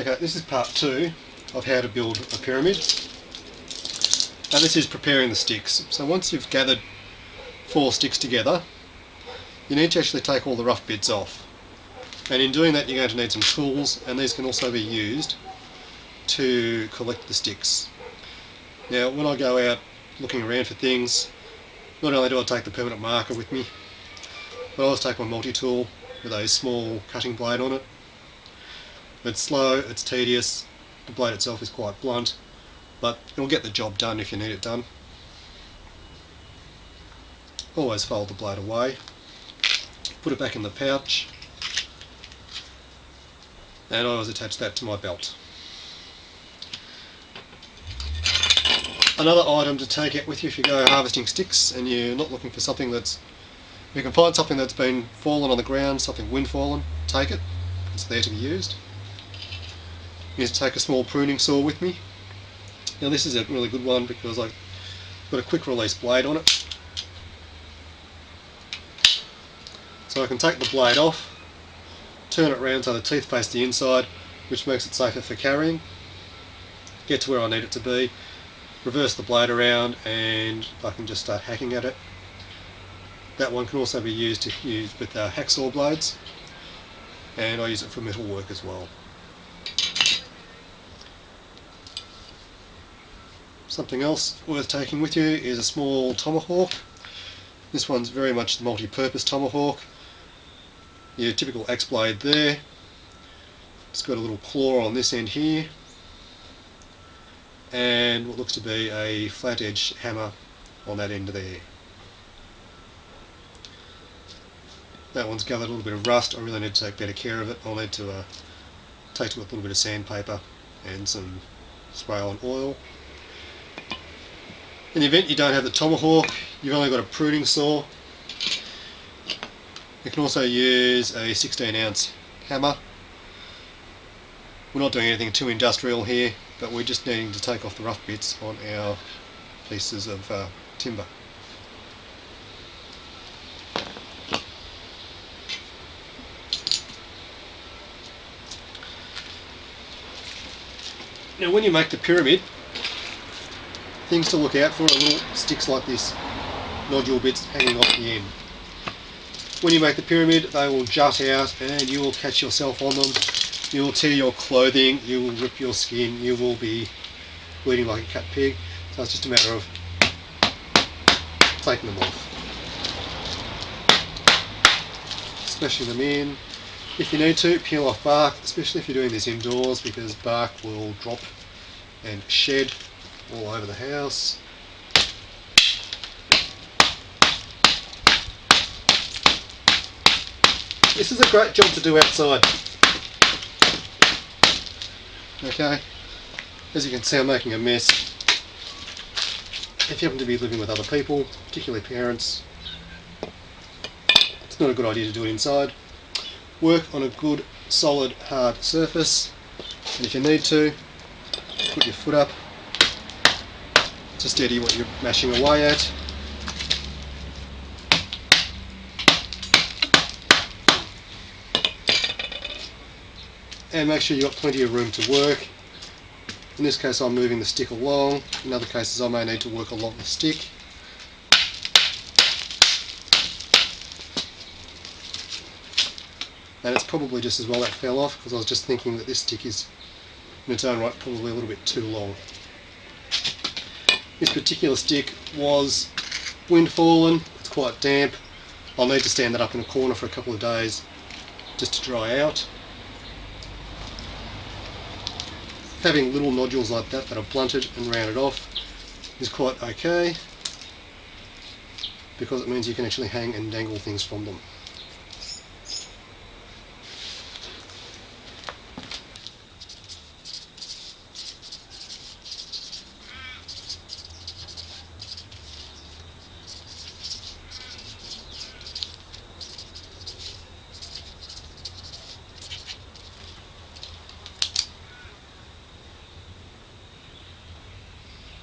Okay, this is part 2 of how to build a pyramid, and this is preparing the sticks. So once you've gathered 4 sticks together, you need to actually take all the rough bits off, and in doing that you're going to need some tools, and these can also be used to collect the sticks. Now when I go out looking around for things, not only do I take the permanent marker with me, but I always take my multi-tool with a small cutting blade on it. It's slow, it's tedious, the blade itself is quite blunt, but it'll get the job done if you need it done. Always fold the blade away, put it back in the pouch, and I always attach that to my belt. Another item to take out with you if you go harvesting sticks and you're not looking for something that's, you can find something that's been fallen on the ground, something wind fallen, take it, it's there to be used. Is to take a small pruning saw with me. Now this is a really good one because I've got a quick release blade on it. So I can take the blade off, turn it around so the teeth face the inside, which makes it safer for carrying, get to where I need it to be, reverse the blade around, and I can just start hacking at it. That one can also be used with hacksaw blades, and I use it for metal work as well. Something else worth taking with you is a small tomahawk. This one's very much the multi-purpose tomahawk. Your typical axe blade there. It's got a little claw on this end here, and what looks to be a flat edge hammer on that end there. That one's gathered a little bit of rust. I really need to take better care of it. I'll need to take to it a little bit of sandpaper and some spray on oil. In the event you don't have the tomahawk, you've only got a pruning saw. You can also use a 16-ounce hammer. We're not doing anything too industrial here, but we're just needing to take off the rough bits on our pieces of timber. Now when you make the pyramid, things to look out for are little sticks like this, nodule bits hanging off the end. When you make the pyramid, they will jut out and you will catch yourself on them. You will tear your clothing, you will rip your skin, you will be bleeding like a cut pig. So it's just a matter of taking them off. Smashing them in. If you need to, peel off bark, especially if you're doing this indoors, because bark will drop and shed all over the house. This is a great job to do outside. Okay, as you can see I'm making a mess. If you happen to be living with other people, particularly parents, it's not a good idea to do it inside. Work on a good, solid, hard surface, and if you need to, put your foot up to steady what you're mashing away at. And make sure you've got plenty of room to work. In this case I'm moving the stick along, in other cases I may need to work along the stick. And it's probably just as well that fell off, because I was just thinking that this stick is in its own right probably a little bit too long. This particular stick was wind fallen, it's quite damp. I'll need to stand that up in a corner for a couple of days just to dry out. Having little nodules like that are blunted and rounded off is quite okay, because it means you can actually hang and dangle things from them.